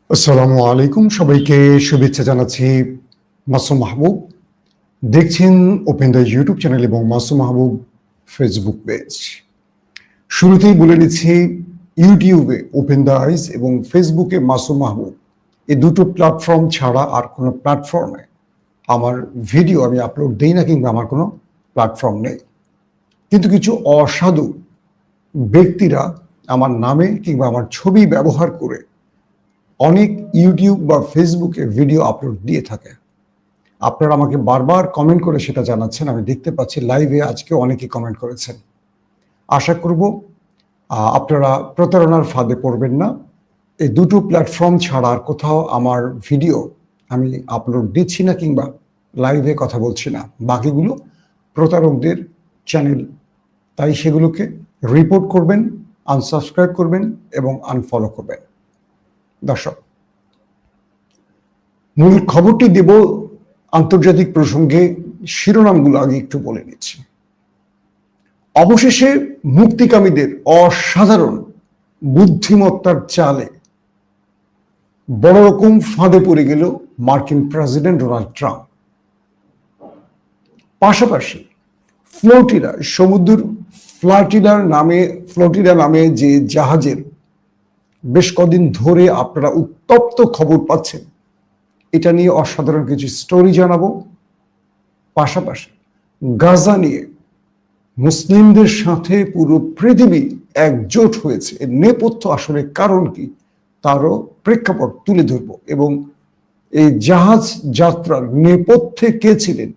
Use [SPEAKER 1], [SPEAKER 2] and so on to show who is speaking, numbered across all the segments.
[SPEAKER 1] আসসালামু আলাইকুম, সবাইকে শুভেচ্ছা জানাচ্ছি। মাসুম মাহবুব দেখছেন ওপেন দ্য ইউটিউব চ্যানেল এবং মাসুম মাহবুব ফেসবুক পেজ। শুরুতেই বলে নিচ্ছি, ইউটিউবে ওপেন দ্য আইজ এবং ফেসবুকে মাসুম মাহবুব, এই দুটো প্ল্যাটফর্ম ছাড়া আর কোনো প্ল্যাটফর্মে আমার ভিডিও আমি আপলোড দিই না, কিংবা আমার কোনো প্ল্যাটফর্ম নেই। কিন্তু কিছু অসাধু ব্যক্তিরা আমার নামে কিংবা আমার ছবি ব্যবহার করে অনেক ইউটিউব বা ফেসবুকে ভিডিও আপলোড দিয়ে থাকে। আপনারা আমাকে বারবার কমেন্ট করে সেটা জানাচ্ছেন, আমি দেখতে পাচ্ছি লাইভে আজকে অনেকেই কমেন্ট করেছেন। আশা করব আপনারা প্রতারণার ফাঁদে পড়বেন না। এই দুটো প্ল্যাটফর্ম ছাড়া আর কোথাও আমার ভিডিও আমি আপলোড দিচ্ছি না কিংবা লাইভে কথা বলছি না। বাকিগুলো প্রতারকদের চ্যানেল, তাই সেগুলোকে রিপোর্ট করবেন, আনসাবস্ক্রাইব করবেন এবং আনফলো করবেন। দর্শক, মূল খবরটি দেব আন্তর্জাতিক প্রসঙ্গে, শিরোনামগুলো আগে একটু বলে নিচ্ছি। অবশেষে মুক্তিকামীদের অসাধারণ বুদ্ধিমত্তার চালে বড় রকম ফাঁদে পড়ে গেল মার্কিন প্রেসিডেন্ট ডোনাল্ড ট্রাম্প। পাশাপাশি ফ্লোটিডা সমুদ্র ফ্লোটিডা নামে যে জাহাজের বেশ কদিন ধরে আপনারা উত্তপ্ত খবর পাচ্ছেন, এটা নিয়ে অসাধারণ কিছু স্টোরি জানাবো। পাশাপাশি গাজা নিয়ে মুসলিমদের সাথে পুরো পৃথিবী একজোট হয়েছে, এর নেপথ্য আসলে কারণ কি তারও প্রেক্ষাপট তুলে ধরবো, এবং এই জাহাজ যাত্রার নেপথ্যে কে ছিলেন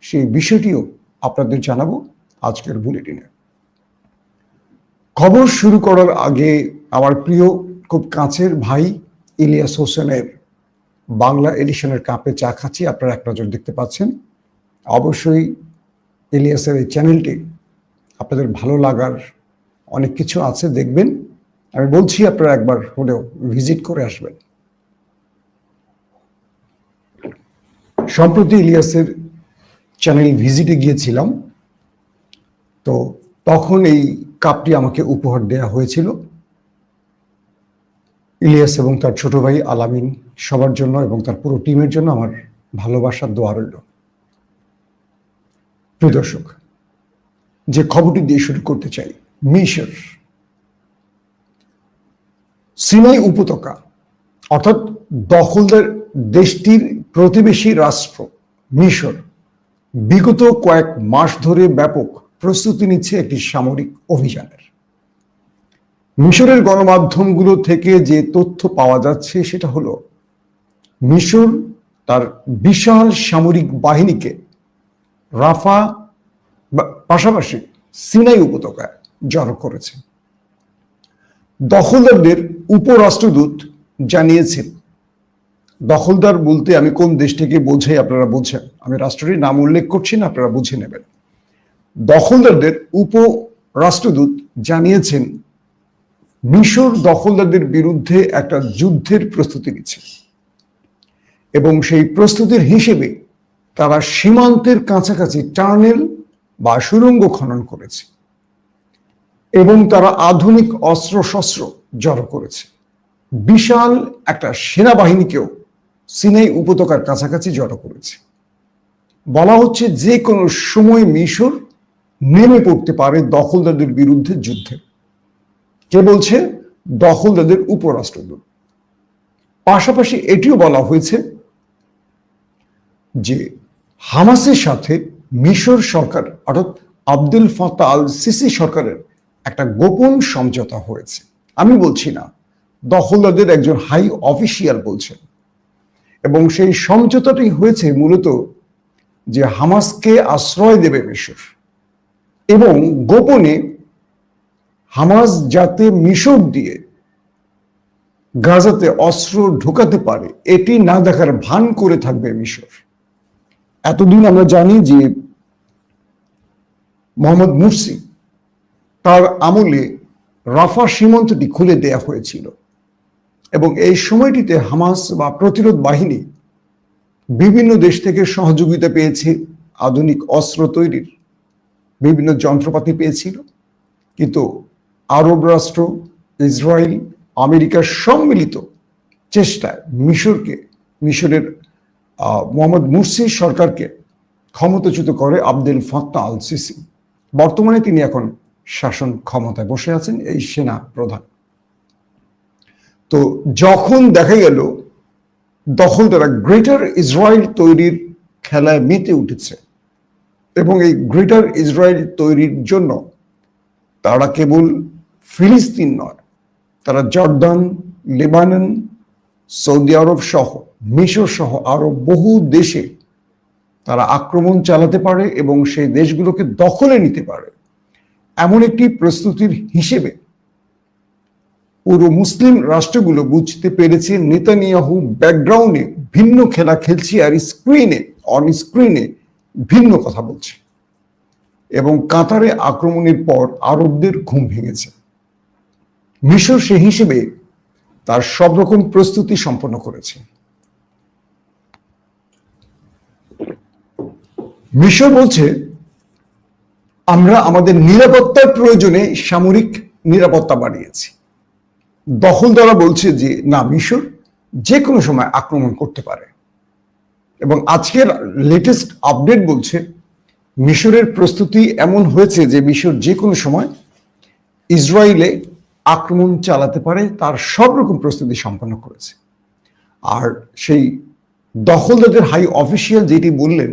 [SPEAKER 1] সেই বিষয়টিও আপনাদের জানাবো আজকের বুলেটিনে। খবর শুরু করার আগে আমার প্রিয় খুব কাছের ভাই ইলিয়াস হোসেনের বাংলা এডিশনের কাপে চা খাচ্ছি, আপনারা এক নজর দেখতে পাচ্ছেন। অবশ্যই ইলিয়াসের এই চ্যানেলটি আপনাদের ভালো লাগার অনেক কিছু আছে, দেখবেন। আমি বলছি আপনারা একবার হলেও ভিজিট করে আসবেন। সম্প্রতি ইলিয়াসের চ্যানেল ভিজিটে গিয়েছিলাম, তো তখন এই কাপটি আমাকে উপহার দেয়া হয়েছিল। ইলিয়াস এবং তার ছোট ভাই আলামিন সবার জন্য এবং তার পুরো টিমের জন্য আমার ভালোবাসার দোয়া রইল। প্রিয় দর্শক, যে খবরটি দিয়ে শুরু করতে চাই, মিশর সিনাই উপত্যকা অর্থাৎ দখলদার দেশটির প্রতিবেশী রাষ্ট্র মিশর বিগত কয়েক মাস ধরে ব্যাপক প্রস্তুতি নিচ্ছে একটি সামরিক অভিযানের। মিশরের গণমাধ্যমগুলো থেকে যে তথ্য পাওয়া যাচ্ছে সেটা হলো, মিশর তার বিশাল সামরিক বাহিনীকে রাফা পাশাপাশি সিনাই উপত্যকায় জড়ো করেছে। দখলদারদের উপরাষ্ট্রদূত জানিয়েছেন, দখলদার বলতে আমি কোন দেশটিকে বোঝাই আপনারা বোঝেন, আমি রাষ্ট্রটির নাম উল্লেখ করছি না, আপনারা বুঝে নেবেন। দখলদারদের উপরাষ্ট্রদূত জানিয়েছেন মিশর দখলদারদের বিরুদ্ধে একটা যুদ্ধের প্রস্তুতি নিচ্ছে, এবং সেই প্রস্তুতির হিসেবে তারা সীমান্তের কাছাকাছি টানেল বা সুড়ঙ্গ খনন করেছে এবং তারা আধুনিক অস্ত্রশস্ত্র জড়ো করেছে। বিশাল একটা সেনাবাহিনীকেও সিনাই উপত্যকার কাছাকাছি জড়ো করেছে। বলা হচ্ছে যে কোনো সময় মিশর নেমে পড়তে পারে দখলদারদের বিরুদ্ধে যুদ্ধে। কে বলছে? দখলদারদের উপরাষ্ট্রদূত। পাশাপাশি এটিও বলা হয়েছে যে হামাসের সাথে মিশর সরকার অর্থাৎ আব্দুল ফাত্তাহ আল সিসি সরকারের একটা গোপন সমঝোতা হয়েছে। আমি বলছি না, দখলদারদের একজন হাই অফিসিয়াল বলছেন, এবং সেই সমঝোতাটি হয়েছে মূলত যে হামাসকে আশ্রয় দেবে মিশর, এবং গোপনে হামাস যাতে মিশর দিয়ে গাজাতে অস্ত্র ঢোকাতে পারে এটি না দেখার ভান করে থাকবে মিশর। এতদিন আমরা জানি যে মোহাম্মদ মুরসি তার আমলে রাফা সীমান্তটি খুলে দেয়া হয়েছিল, এবং এই সময়টিতে হামাস বা প্রতিরোধ বাহিনী বিভিন্ন দেশ থেকে সহযোগিতা পেয়েছে, আধুনিক অস্ত্র তৈরির বিভিন্ন যন্ত্রপাতি পেয়েছিল। কিন্তু আরব রাষ্ট্র, ইসরায়েল, আমেরিকার সম্মিলিত চেষ্টায় মিশরের মোহাম্মদ মুরসি সরকারকে ক্ষমতাচ্যুত করে আবদেল ফাত্তাহ আল সিসি। বর্তমানে তিনি এখন শাসন ক্ষমতায় বসে আছেন, এই সেনা প্রধান। তো যখন দেখা গেল দখলদাররা গ্রেটার ইসরায়েল তৈরির খেলায় মেতে উঠেছে এবং এই গ্রেটার ইসরায়েল তৈরির জন্য তারা কেবল ফিলিস্তিন নয়, তারা জর্দান, লেবানন, সৌদি আরব সহ, মিশর সহ আরো বহু দেশে তারা আক্রমণ চালাতে পারে এবং সেই দেশগুলোকে দখলে নিতে পারে, এমন একটি প্রস্তুতির হিসেবে পুরো মুসলিম রাষ্ট্রগুলো বুঝতে পেরেছে নেতানিয়াহু ব্যাকগ্রাউন্ডে ভিন্ন খেলা খেলছে আর অন স্ক্রিনে ভিন্ন কথা বলছে। এবং কাতারে আক্রমণের পর আরবদের ঘুম ভেঙেছে। মিশর সে হিসেবে তার সব রকম প্রস্তুতি সম্পন্ন করেছে। মিশর বলছে আমরা আমাদের নিরাপত্তার প্রয়োজনে সামরিক নিরাপত্তা বাড়িয়েছি। দখলদাররা বলছে যে না, মিশর যে কোনো সময় আক্রমণ করতে পারে। এবং আজকের লেটেস্ট আপডেট বলছে মিশরের প্রস্তুতি এমন হয়েছে যে মিশর যে কোনো সময় ইসরায়েলে আক্রমণ চালাতে পারে, তার সব রকম প্রস্তুতি সম্পন্ন করেছে। আর সেই দখলদারদের হাই অফিসিয়াল যেটি বললেন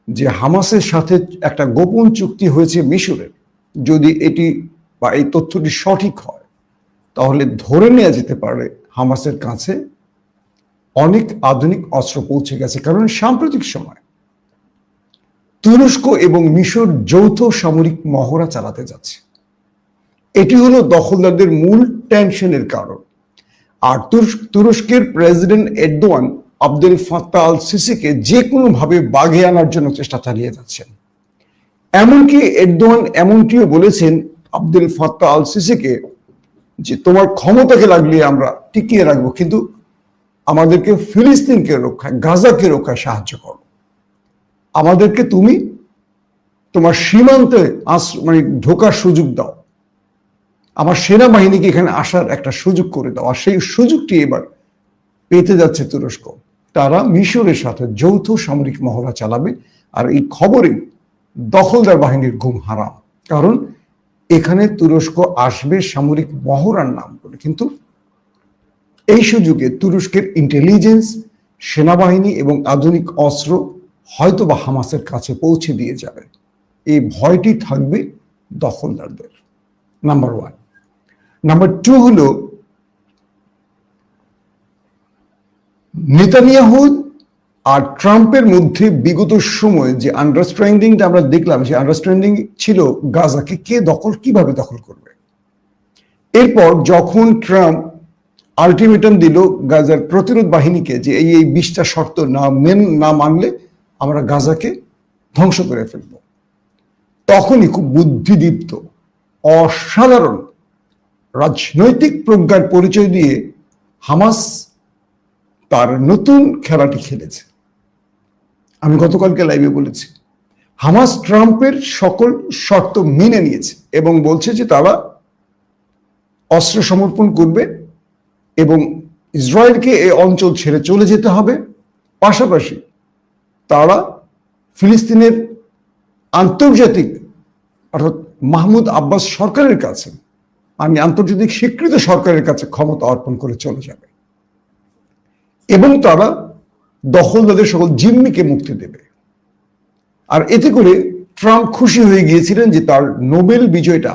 [SPEAKER 1] যে হামাসের সাথে একটা গোপন চুক্তি হয়েছে মিশরের, যদি এটি বা এই তথ্যটি সঠিক হয় তাহলে ধরে নেওয়া যেতে পারে হামাসের কাছে অনেক আধুনিক অস্ত্র পৌঁছে গেছে। কারণ সাম্প্রতিক সময় তুরস্ক এবং মিশর যৌথ সামরিক মহড়া চালাতে যাচ্ছে। এটি হলো দখলদারদের মূল টেনশনের কারণ। আর তুরস্কের president Erdogan Abdel Fattah al সিসিকে যে কোনোভাবে বাগে আনার জন্য চেষ্টা চালিয়ে যাচ্ছেন। এমনকি এরদোয়ান এমনটিও বলেছেন আবদেল ফাত্তাহ আল সিসিকে যে তোমার ক্ষমতাকে লাগলে আমরা টিকিয়ে রাখবো, কিন্তু আমাদেরকে ফিলিস্তিনকে রক্ষায়, গাজাকে রক্ষায় সাহায্য করো। আমাদেরকে তুমি তোমার সীমান্তে মানে ঢোকার সুযোগ দাও, আমার সেনাবাহিনীকে এখানে আসার একটা সুযোগ করে দাও। আর সেই সুযোগটি এবার পেতে যাচ্ছে তুরস্ক। তারা মিশরের সাথে যৌথ সামরিক মহড়া চালাবে। আর এই খবরে দখলদার বাহিনীর ঘুম হারাম, কারণ এখানে তুরস্ক আসবে সামরিক মহড়ার নাম করে, কিন্তু এই সুযোগে তুরস্কের ইন্টেলিজেন্স, সেনাবাহিনী এবং আধুনিক অস্ত্র হয়তো বা হামাসের কাছে পৌঁছে দিয়ে যাবে। এই ভয়টি থাকবে দখলদারদের, নাম্বার ওয়ান। নাম্বার টু হলো নেতানিয়াহু আর ট্রাম্পের মধ্যে বিগত সময়ে যে আন্ডারস্ট্যান্ডিংটা আমরা দেখলাম, সেই আন্ডারস্ট্যান্ডিং ছিল গাজাকে কে কিভাবে দখল করবে। এরপর যখন ট্রাম্প আলটিমেটাম দিল গাজার প্রতিরোধ বাহিনীকে যে এই 20টা শর্ত না মানলে আমরা গাজাকে ধ্বংস করে ফেলব, তখনই খুব বুদ্ধিদীপ্ত, অসাধারণ রাজনৈতিক প্রজ্ঞার পরিচয় দিয়ে হামাস তার নতুন খেলাটি খেলেছে। আমি গতকালকে লাইভে বলেছি, হামাস ট্রাম্পের সকল শর্ত মেনে নিয়েছে এবং বলছে যে তারা অস্ত্র সমর্পণ করবে এবং ইসরায়েলকে এই অঞ্চল ছেড়ে চলে যেতে হবে। পাশাপাশি তারা ফিলিস্তিনের আন্তর্জাতিক অর্থাৎ মাহমুদ আব্বাস সরকারের কাছে, আন্তর্জাতিক স্বীকৃত সরকারের কাছে ক্ষমতা অর্পণ করে চলে যাবে এবং তারা দখলদারদের সকল জিম্মিকে মুক্তি দেবে। আর এতে করে ট্রাম্প খুশি হয়ে গিয়েছিলেন যে তার নোবেল বিজয়টা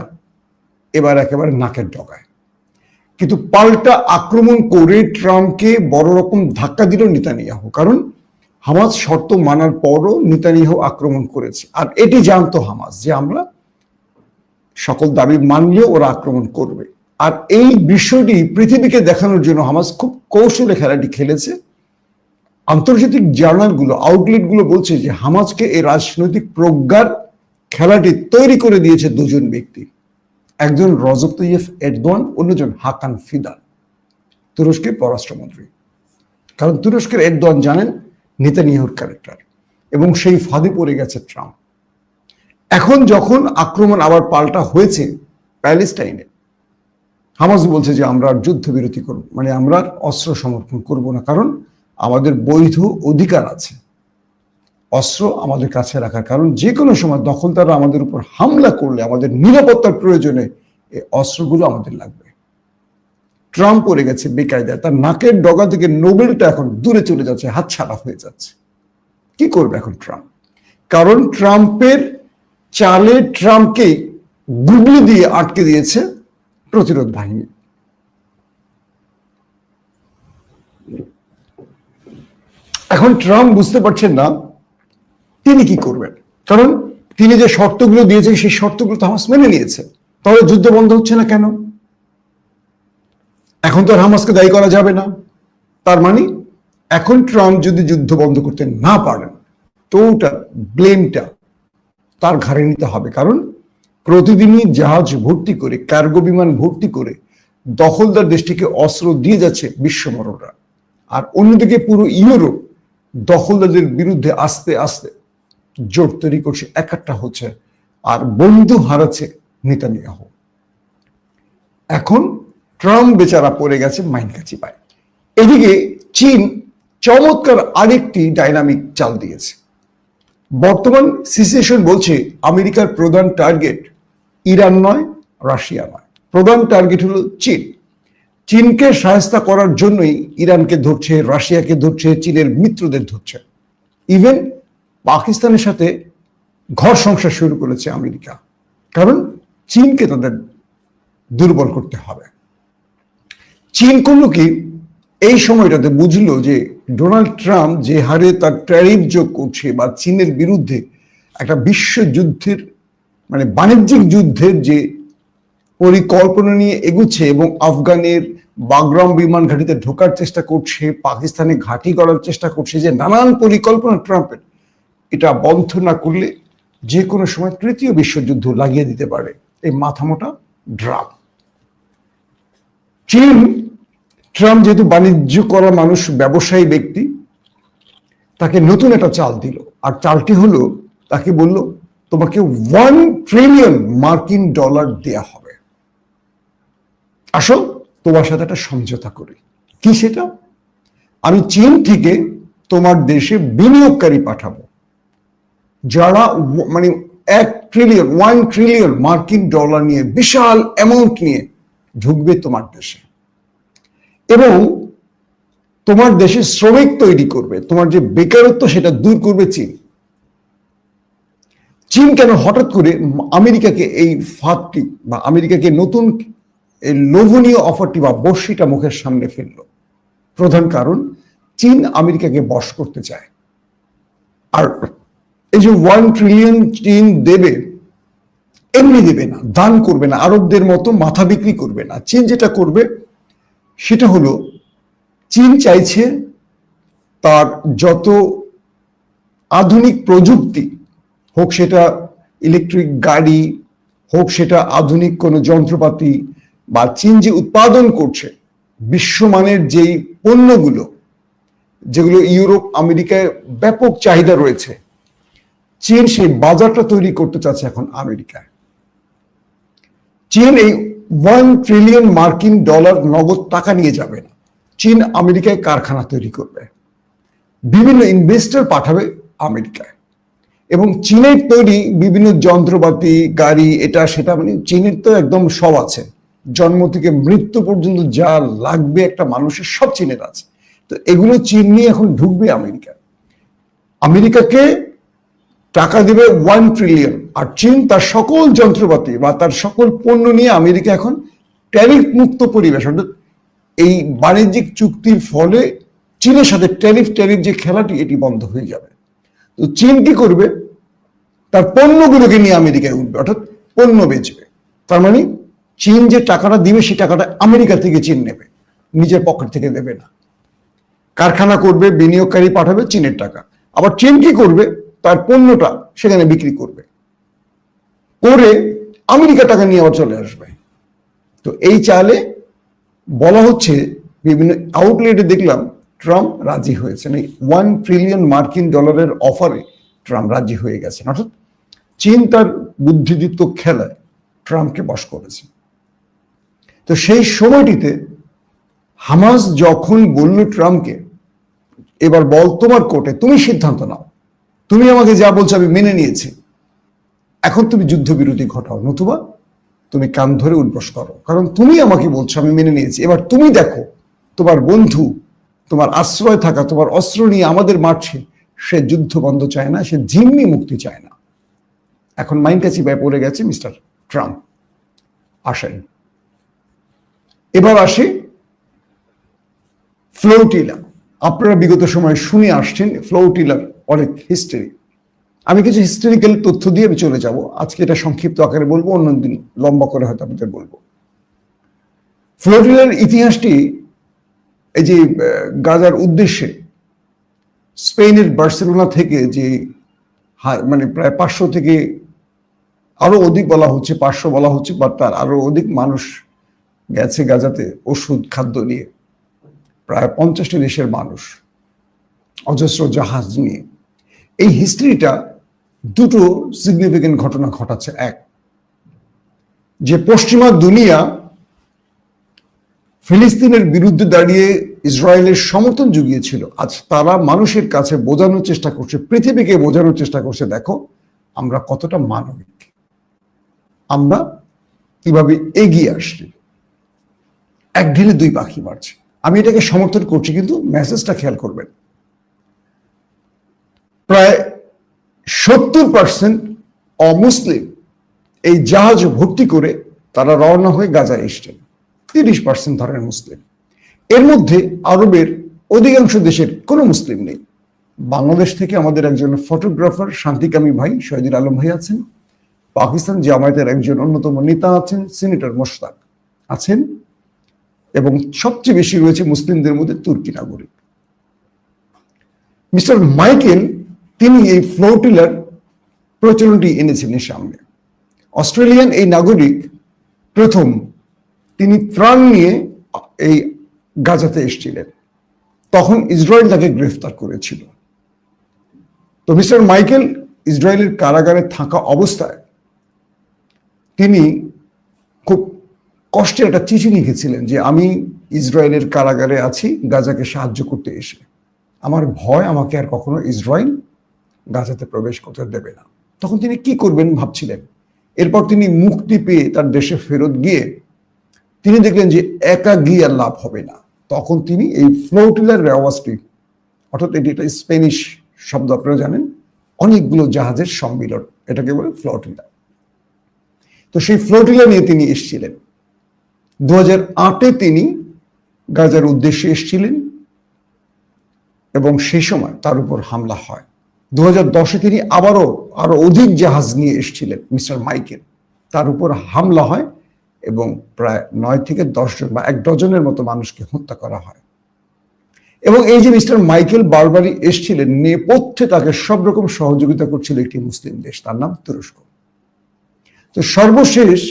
[SPEAKER 1] এবার একেবারে নাকের ডগায়। কিন্তু পাল্টা আক্রমণ করে ট্রাম্পকে বড় রকম ধাক্কা দিল নেতানিয়াহু, কারণ হামাস শর্ত মানার পরও নেতানিয়াহু আক্রমণ করেছে। আর এটি জানতো হামাস যে আমরা সকল দাবি মানলেও ওরা আক্রমণ করবে। আর এই বিষয়টি পৃথিবীকে দেখানোর জন্য হামাস খুব কৌশলে খেলাটি খেলেছে। আন্তর্জাতিক জার্নালগুলো, আউটলেটগুলো বলছে যে হামাসকে এই রাজনৈতিক প্রজ্ঞার খেলাটি তৈরি করে দিয়েছে দুজন ব্যক্তি, একজন রজব তাইয়েপ এরদোয়ান, অন্যজন হাকান ফিদান, তুরস্কের পররাষ্ট্রমন্ত্রী। কারণ তুরস্কের এরদোয়ান জানেন নেতানিয়াহুর ক্যারেক্টার এবং সেই ফাঁদে পড়ে গেছে ট্রাম্প। এখন যখন আক্রমণ আবার পাল্টা হয়েছে প্যালেস্টাইনে, হামাস বলছে যে আমরা আর যুদ্ধবিরতি করব, মানে আমরা আর অস্ত্র সমর্পণ করব না, কারণ আমাদের বৈধ অধিকার আছে অস্ত্র আমাদের কাছে রাখার। কারণ যে কোনো সময় দখলদাররা আমাদের উপর হামলা করলে আমাদের নিরাপত্তার প্রয়োজনে এই অস্ত্রগুলো আমাদের লাগবে। ট্রাম্প পড়ে গেছে বেকায়দায়, তার নাকের ডগা থেকে নোবেলটা এখন দূরে চলে যাচ্ছে, হাতছাড়া হয়ে যাচ্ছে। কি করবে এখন ট্রাম্প? কারণ ট্রাম্পের চালে ট্রাম্পকে গুগলি দিয়ে আটকে দিয়েছে প্রতিরোধ বাহিনী। এখন ট্রাম্প বুঝতে পারছেন না তিনি কি করবেন, কারণ তিনি যে শর্তগুলো দিয়েছেন সেই শর্তগুলো তো হামাস মেনে নিয়েছে। তাহলে যুদ্ধ বন্ধ হচ্ছে না কেন? এখন তো আর হামাসকে দায়ী করা যাবে না। তার মানে এখন ট্রাম্প যদি যুদ্ধ বন্ধ করতে না পারেন তো ওটা ব্লেমটা তার ঘাড়ে নিতে হবে। কারণ প্রতিদিনই জাহাজ ভর্তি করে, কার্গো বিমান ভর্তি করে দখলদার দেশটিকে অস্ত্র দিয়ে যাচ্ছে বিশ্বমরণরা, আর অন্যদিকে পুরো ইউরোপ দখলদারদের বিরুদ্ধে আস্তে আস্তে জোট তৈরি করছে, একাট্টা হচ্ছে, আর বন্ধু হারাচ্ছে নেতানিয়াহু। এখন ট্রাম্প বেচারা পড়ে গেছে মাইনকাচি পায়। এদিকে চীন চমৎকার আরেকটি ডাইনামিক চাল দিয়েছে। বর্তমান সিচুয়েশন বলছে আমেরিকার প্রধান টার্গেট ইরান নয়, রাশিয়া নয়, প্রধান টার্গেট হলো চীন। চীনকে সাহায্য করার জন্যই ইরানকে ধরছে, রাশিয়াকে ধরছে, চীনের মিত্রদের ধরছে। ইভেন পাকিস্তানের সাথে ঘর সংসার শুরু করেছে আমেরিকা, কারণ চীনকে তাদের দুর্বল করতে হবে। চীন করলো কি, এই সময়টাতে বুঝলো যে ডোনাল্ড ট্রাম্প যে হারে তার ট্যারিফ যোগ করছে বা চীনের বিরুদ্ধে একটা বিশ্বযুদ্ধের মানে বাণিজ্যিক যুদ্ধের যে পরিকল্পনা নিয়ে এগুচ্ছে এবং আফগানের বাগরাম বিমান ঘাঁটিতে ঢোকার চেষ্টা করছে, পাকিস্তানে ঘাঁটি করার চেষ্টা করছে, যে নানান পরিকল্পনা ট্রাম্পের, এটা বন্ধ না করলে যে কোনো সময় তৃতীয় বিশ্বযুদ্ধ লাগিয়ে দিতে পারে এই মাথামোটা ড্রাম। চীন, ট্রাম্প যেহেতু বাণিজ্য করা মানুষ, ব্যবসায়ী ব্যক্তি, তাকে নতুন একটা চাল দিল, আর চালটি হলো তাকে বলল তোমাকে $1 ট্রিলিয়ন মার্কিন ডলার দেয়া হবে, আসো তোমার সাথে একটা সমঝোতা করি। কি সেটা? আমি চীন থেকে তোমার দেশে বিনিয়োগকারী পাঠাবো যারা মানে $1 ট্রিলিয়ন মার্কিন ডলার নিয়ে, বিশাল অ্যামাউন্ট নিয়ে ঢুকবে তোমার দেশে, এবং তোমার দেশে শ্রমিক তৈরি করবে, তোমার যে বেকারত্ব সেটা দূর করবে চীন। চীন কেন হঠাৎ করে আমেরিকাকে এই ফাঁদটি বা আমেরিকাকে নতুন এই লোভনীয় অফারটি বা বর্ষিটা মুখের সামনে ফেললো? প্রধান কারণ, চীন আমেরিকাকে বশ করতে চায়। আর এই যে $1 ট্রিলিয়ন চীন দেবে, এমনি দেবে না, দান করবে না, আরবদের মতো মাথা বিক্রি করবে না। চীন যেটা করবে সেটা হলো, চীন চাইছে তার যত আধুনিক প্রযুক্তি হোক, সেটা ইলেকট্রিক গাড়ি হোক, সেটা আধুনিক কোনো যন্ত্রপাতি, বা চীন যে উৎপাদন করছে বিশ্বমানের যেই পণ্যগুলো, যেগুলো ইউরোপ আমেরিকায় ব্যাপক চাহিদা রয়েছে, চীন সেই বাজারটা তৈরি করতে চাচ্ছে এখন আমেরিকায়। চীন এই $1 ট্রিলিয়ন মার্কিন ডলার নগদ টাকা নিয়ে যাবে না, চীন আমেরিকায় কারখানা তৈরি করবে, বিভিন্ন ইনভেস্টর পাঠাবে আমেরিকায়, এবং চীনের তৈরি বিভিন্ন যন্ত্রপাতি, গাড়ি, এটা সেটা, মানে চীনের তো একদম সব আছে, জন্ম থেকে মৃত্যু পর্যন্ত যা লাগবে একটা মানুষের সব চীনের আছে। তো এগুলো চীন নিয়ে এখন ঢুকবে আমেরিকা, আমেরিকাকে টাকা দেবে $1 ট্রিলিয়ন, আর চীন তার সকল যন্ত্রপাতি বা তার সকল পণ্য নিয়ে আমেরিকা এখন ট্যারিফ মুক্ত পরিবেশ, অর্থাৎ এই বাণিজ্যিক চুক্তির ফলে চীনের সাথে ট্যারিফ যে খেলাটি, এটি বন্ধ হয়ে যাবে। তো চীন কি করবে? তার পণ্যগুলোকে নিয়ে আমেরিকায় উঠবে, অর্থাৎ পণ্য বেচবে। তার মানে চীন যে টাকাটা দিবে সেই টাকাটা আমেরিকা থেকে চীন নেবে, নিজের পকেট থেকে দেবে না। কারখানা করবে, বিনিয়োগকারী পাঠাবে, চীনের টাকা। আবার চীন কি করবে? তার পণ্যটা সেখানে বিক্রি করবে, করে আমেরিকা টাকা নিয়ে আবার চলে আসবে। তো এই চালে বলা হচ্ছে, বিভিন্ন আউটলেটে দেখলাম ট্রাম্প রাজি হয়েছেন, এই $1 ট্রিলিয়ন মার্কিন ডলারের অফারে ট্রাম্প রাজি হয়ে গেছেন। অর্থাৎ চীন তার বুদ্ধিদীপ্ত খেলায় ট্রাম্পকে বশ করেছে। তো সেই সময়টিতে হামাস যখন বলল ট্রাম্পকে, এবার বল তোমার কোর্টে, তুমি সিদ্ধান্ত নাও, তুমি আমাকে যা বলছো আমি মেনে নিয়েছি, এখন তুমি যুদ্ধবিরতি ঘটাও, নতুবা তুমি কান ধরে উঠবস করো, কারণ তুমি আমাকে বলছো আমি মেনে নিয়েছি, এবার তুমি দেখো তোমার বন্ধু, তোমার আশ্রয় থাকা, তোমার অস্ত্র নিয়ে আমাদের মারছে, সে যুদ্ধ বন্ধ চায় না, সে জিম্মি মুক্তি চায় না। এখন মাইনটা চিপায় পড়ে গেছে মিস্টার ট্রাম্প। আসেন এবার আসে ফ্লোটিলা। আপনারা বিগত সময় শুনে আসছেন ফ্লোটিলার অনেক হিস্ট্রি। আমি কিছু হিস্টোরিক্যাল তথ্য দিয়ে আমি চলে যাব, আজকে এটা সংক্ষিপ্ত আকারে বলবো, অন্যদিন লম্বা করে হয়তো আপনাদের বলবো। ফ্লোটিলার ইতিহাসটি এই যে গাজার উদ্দেশ্যে স্পেনের বার্সেলোনা থেকে যে মানে প্রায় 500 থেকে আরো অধিক বলা হচ্ছে, 500 বলা হচ্ছে, বা তার আরো অধিক মানুষ গেছে গাজাতে ওষুধ খাদ্য নিয়ে, প্রায় 50টি দেশের মানুষ, অজস্র জাহাজ নিয়ে। এই হিস্ট্রিটা দুটো সিগনিফিকেন্ট ঘটনা ঘটাচ্ছে। এক, যে পশ্চিমা দুনিয়া ফিলিস্তিনের বিরুদ্ধে দাঁড়িয়ে ইসরায়েলের সমর্থন জুগিয়েছিল, আজ তারা মানুষের কাছে বোঝানোর চেষ্টা করছে, পৃথিবীকে বোঝানোর চেষ্টা করছে, দেখো আমরা কতটা মানবিক, আমরা কিভাবে এগিয়ে আসছি। এক ঢিলে দুই পাখি মারছে। আমি এটাকে সমর্থন করছি, কিন্তু মেসেজটা খেয়াল করবেন। প্রায় 70% অমুসলিম এই জাহাজ ভর্তি করে তারা রওনা হয়ে গাজায় এসছেন, 30% ধরেন মুসলিম। এর মধ্যে আরবের অধিকাংশ দেশের কোনো মুসলিম নেই। বাংলাদেশ থেকে আমাদের একজন ফটোগ্রাফার শান্তিকামী ভাই শহীদুল আলম ভাই আছেন, পাকিস্তান জামায়াতের একজন অন্যতম নেতা আছেন সিনেটর মোশতাক আছেন, এবং সবচেয়ে বেশি রয়েছে মুসলিমদের মধ্যে তুর্কি নাগরিক। মিস্টার মাইকেল তিনি এই ফ্লোটিলার প্রচলনটি এনেছিলেন সামনে। অস্ট্রেলিয়ান এই নাগরিক প্রথম তিনি ত্রাণ নিয়ে এই গাজাতে এসেছিলেন, তখন ইসরায়েল তাকে গ্রেফতার করেছিল। তো মিস্টার মাইকেল ইসরায়েলের কারাগারে থাকা অবস্থায় তিনি খুব কষ্টে একটা চিঠি লিখেছিলেন যে আমি ইসরায়েলের কারাগারে আছি গাজাকে সাহায্য করতে এসে, আমার ভয় আমাকে আর কখনো ইসরায়েল গাজাতে প্রবেশ করতে দেবে না। তখন তিনি কি করবেন ভাবছিলেন। এরপর তিনি মুক্তি পেয়ে তার দেশে ফেরত গিয়ে তিনি দেখলেন যে একা গিয়ে আর লাভ হবে না। তখন তিনি এই ফ্লোটিলার রেওয়াজটি, অর্থাৎ এটি একটা স্পেনিশ শব্দ, আপনারা জানেন, অনেকগুলো জাহাজের সম্মিলন, এটাকে বলে ফ্লোটিলা। তো সেই ফ্লোটিলা নিয়ে তিনি এসেছিলেন। 2008-এ তিনি গাজার উদ্দেশ্যে এসেছিলেন এবং সেই সময় তার উপর হামলা হয়। 2010-এ তিনি আরো অধিক জাহাজ নিয়ে এসেছিলেন মিস্টার মাইকেল, তার উপর হামলা হয় এবং প্রায় 9 থেকে 10 জন বা 1 ডজনের মতো মানুষকে হত্যা করা হয়। এবং এই যে মিস্টার মাইকেল বারবারই এসেছিলেন, নেপথ্যে তাকে সব রকম সহযোগিতা করছিল একটি মুসলিম দেশ, তার নাম তুরস্ক। তো সর্বশেষ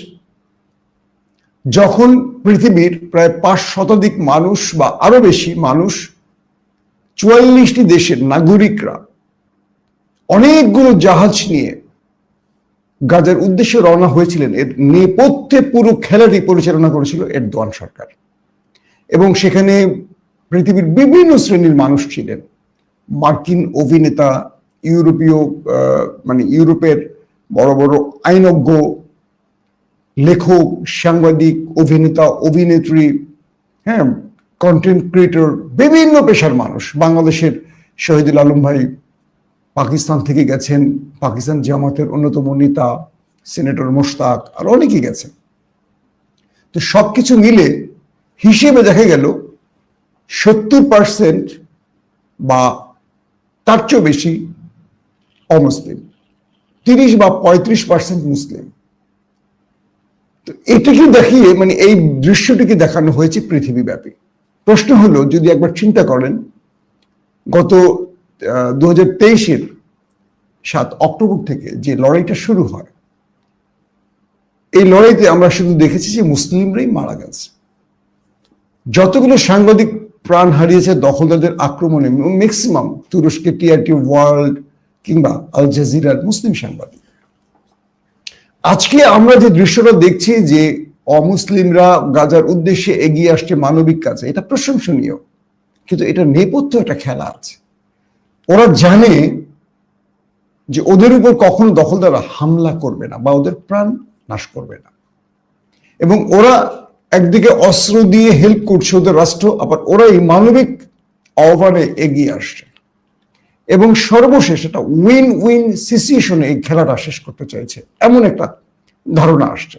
[SPEAKER 1] যখন পৃথিবীর প্রায় 5 শতাধিক মানুষ বা আরো বেশি মানুষ, 44টি দেশের নাগরিকরা অনেকগুলো জাহাজ নিয়ে গাজার উদ্দেশ্যে রওনা হয়েছিলেন, এর নেপথ্যে পুরো খেলাটি পরিচালনা করেছিল এরদোয়ান সরকার। এবং সেখানে পৃথিবীর বিভিন্ন শ্রেণীর মানুষ ছিলেন, মার্কিন অভিনেতা, ইউরোপের বড় বড় আইনজ্ঞ, লেখক, সাংবাদিক, অভিনেতা, অভিনেত্রী, হ্যাঁ, কন্টেন্ট ক্রিয়েটর, বিভিন্ন পেশার মানুষ। বাংলাদেশের শহীদুল আলম ভাই পাকিস্তান থেকে গেছেন, পাকিস্তান জামাতের অন্যতম নেতা সিনেটর মোশতাক, আর অনেকেই গেছেন। তো সবকিছু মিলে হিসেবে দেখা গেল 70% বা তার চেয়েও বেশি অমুসলিম, 30 বা 35% মুসলিম। তো এটাকে দেখিয়ে মানে এই দৃশ্যটিকে দেখানো হয়েছে পৃথিবীব্যাপী। প্রশ্ন হলো, যদি একবার চিন্তা করেন, গত 2023-এর 7 অক্টোবর থেকে যে লড়াইটা শুরু হয়, এই লড়াইতে আমরা শুধু দেখেছি যে মুসলিমরাই মারা গেছে। যতগুলো সাংবাদিক প্রাণ হারিয়েছে দখলদারদের আক্রমণে, ম্যাক্সিমাম তুরস্কের টিআরটি ওয়ার্ল্ড কিংবা আল জাজিরার মুসলিম সাংবাদিক। আজকে আমরা যে দৃশ্যটা দেখছি যে অমুসলিমরা গাজার উদ্দেশ্যে এগিয়ে আসছে মানবিক কাজে, এটা প্রশংসনীয়, কিন্তু এটা নেপথ্য একটা খেলা আছে। ওরা জানে যে ওদের উপর কখনো দখলদাররা হামলা করবে না বা ওদের প্রাণ নাশ করবে না, এবং ওরা একদিকে অস্ত্র দিয়ে হেল্প করছে ওদের রাষ্ট্র, আবার ওরা এই মানবিক আহ্বানে এগিয়ে আসছে, এবং সর্বশেষ একটা উইন উইন সিচুয়েশনে এই খেলাটা শেষ করতে চাইছে, এমন একটা ধারণা আসছে।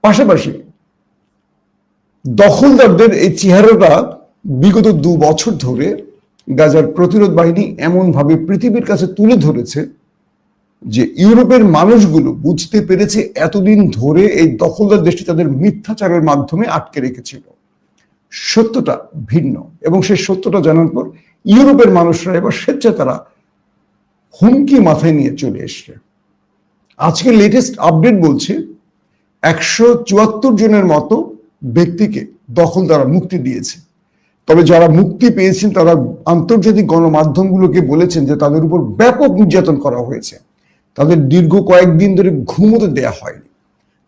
[SPEAKER 1] পাশাপাশি দখলদারদের এই চেহারাটা বিগত 2 বছর ধরে গাজার প্রতিরোধ বাহিনী এমন ভাবে পৃথিবীর কাছে তুলে ধরেছে যে ইউরোপের মানুষগুলো বুঝতে পেরেছে এতদিন ধরে এই দখলদার দেশটি তাদের মিথ্যাচারের মাধ্যমে আটকে রেখেছিল। সত্যটা ভিন্ন, এবং সেই সত্যটা জানার পর ইউরোপের মানুষরা এবার স্বেচ্ছায় তারা হুমকি মাথায় নিয়ে চলে এসছে। আজকে লেটেস্ট আপডেট বলছে 174 জনের মতো ব্যক্তিকে দখলদাররা মুক্তি দিয়েছে। তবে যারা মুক্তি পেয়েছেন তারা আন্তর্জাতিক গণমাধ্যমগুলোকে বলেছেন যে তাদের উপর ব্যাপক নির্যাতন করা হয়েছে, তাদের দীর্ঘ কয়েকদিন ধরে ঘুমোতে দেয়া হয়নি,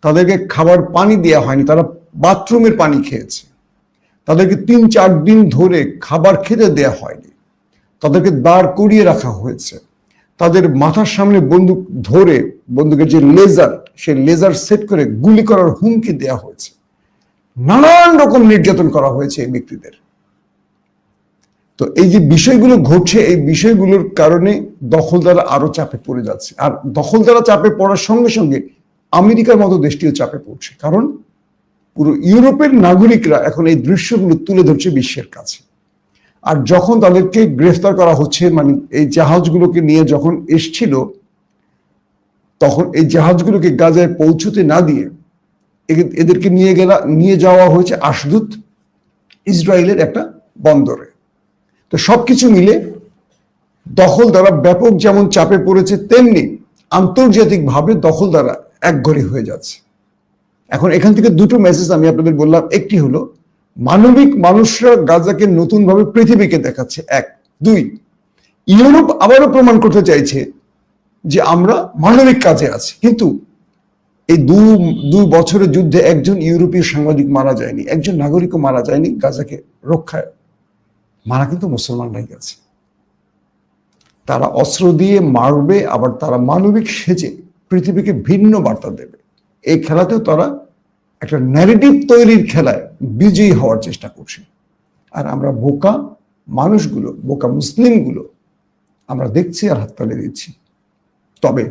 [SPEAKER 1] তাদেরকে খাবার পানি দেয়া হয়নি, তারা বাথরুমের পানি খেয়েছে, তাদেরকে 3-4 দিন ধরে খাবার খেতে দেয়া হয়নি, তাদেরকে দাঁড় করিয়ে রাখা হয়েছে, তাদের মাথার সামনে বন্দুক ধরে বন্দুকের যে লেজার, সেই লেজার সেট করে গুলি করার হুমকি দেয়া হয়েছে, নানান রকম নির্যাতন করা হয়েছে এই ব্যক্তিদের। তো এই যে বিষয়গুলো ঘটছে, এই বিষয়গুলোর কারণে দখলদাররা আরো চাপে পড়ে যাচ্ছে, আর দখলদাররা চাপে পড়ার সঙ্গে সঙ্গে আমেরিকার মতো দেশটিও চাপে পড়ছে, কারণ পুরো ইউরোপের নাগরিকরা এখন এই দৃশ্যগুলো তুলে ধরছে বিশ্বের কাছে। আর যখন তাদেরকে গ্রেফতার করা হচ্ছে, মানে এই জাহাজগুলোকে নিয়ে যখন এসছিল, তখন এই জাহাজগুলোকে গাজায় পৌঁছতে না দিয়ে এদেরকে নিয়ে যাওয়া হয়েছে আশদুদ, ইসরায়েলের একটা বন্দরে। তো সবকিছু মিলে দখলদাররা ব্যাপক যেমন চাপে পড়েছে, তেমনি আন্তর্জাতিকভাবে দখলদাররা একঘরে হয়ে যাচ্ছে। এখন এখান থেকে দুটো মেসেজ আমি আপনাদের বললাম। একটি হলো মানবিক মানুষরা গাজাকে নতুনভাবে পৃথিবীকে দেখাচ্ছে, 1। 2, ইউরোপ আবারও প্রমাণ করতে চাইছে যে আমরা মানবিক কাজে আছি। কিন্তু এই 2 বছরের যুদ্ধে একজন ইউরোপীয় সাংবাদিক মারা যায়নি, একজন নাগরিকও মারা যায়নি গাজাকে রক্ষায়, মারা কিন্তু মুসলমানরাই গেছে। তারা অস্ত্র দিয়ে মারবে, আবার তারা মানবিক সেজে পৃথিবীকে ভিন্ন বার্তা দেবে। এই খেলাতেও তারা একটা ন্যারেটিভ তৈরির খেলায় বিজয়ী হওয়ার চেষ্টা করছে। আর আমরা বোকা মানুষগুলো, বোকা মুসলিমগুলো আমরা দেখছি আর হাততালি দিচ্ছি। তবে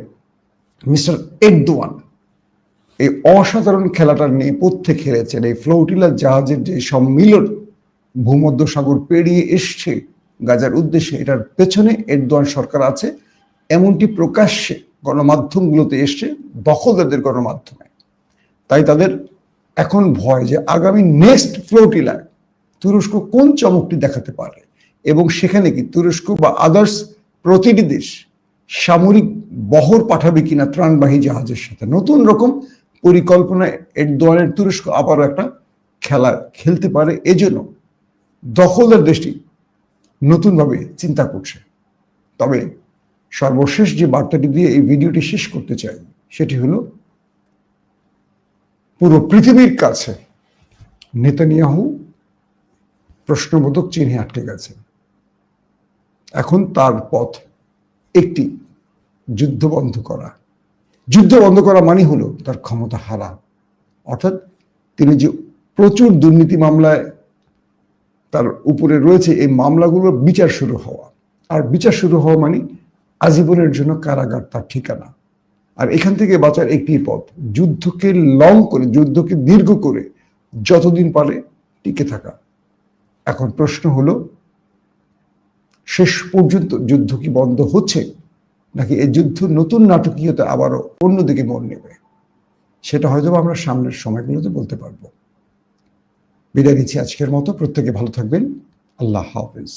[SPEAKER 1] মিস্টার এরদোয়ান এই অসাধারণ খেলাটার নেপথ্যে খেলেছেন। এই ফ্লোটিলা জাহাজের যে সম্মিলন ভূমধ্য সাগর পেরিয়ে এসছে গাজার উদ্দেশ্যে, এটার পেছনে এরদোয়ান সরকার আছে, এমনটি প্রকাশ্যে গণমাধ্যমগুলোতে এসছে, দখলদারদের গণমাধ্যমে। তাই তাদের এখন ভয় যে আগামী নেক্সট ফ্লোটিলায় তুরস্ক কোন চমকটি দেখাতে পারে, এবং সেখানে কি তুরস্ক বা আদার্স প্রতিটি দেশ সামরিক বহর পাঠাবে কিনা ত্রাণবাহী জাহাজের সাথে। নতুন রকম পরিকল্পনায় এরদোয়ানের তুরস্ক আবারও একটা খেলা খেলতে পারে। এজন্য দখলদার দেশটি নতুনভাবে চিন্তা করছে। তবে সর্বশেষ যে বার্তাটি দিয়ে এই ভিডিওটি শেষ করতে চাই, সেটি হলো পুরো পৃথিবীর কাছে নেতানিয়াহু প্রশ্নবোধক চিহ্নে আটকে গেছে। এখন তার পথ একটি, যুদ্ধ বন্ধ করা। যুদ্ধ বন্ধ করা মানে হলো তার ক্ষমতা হারা, অর্থাৎ তিনি যে প্রচুর দুর্নীতি মামলায় তার উপরে রয়েছে, এই মামলাগুলোর বিচার শুরু হওয়া। আর বিচার শুরু হওয়া মানে আজীবনের জন্য কারাগার তার ঠিকানা। আর এখান থেকে বাঁচার একটি পথ, যুদ্ধকে লং করে, যুদ্ধকে দীর্ঘ করে যতদিন পারে টিকে থাকা। এখন প্রশ্ন হলো, শেষ পর্যন্ত যুদ্ধ কি বন্ধ হচ্ছে, নাকি এই যুদ্ধ নতুন নাটকীয়তা আবারও অন্যদিকে মোড় নেবে? সেটা হয়তো আমরা সামনের সময়গুলোতে বলতে পারবো। বিদায় নিচ্ছি আজকের মতো। প্রত্যেকে ভালো থাকবেন। আল্লাহ হাফেজ।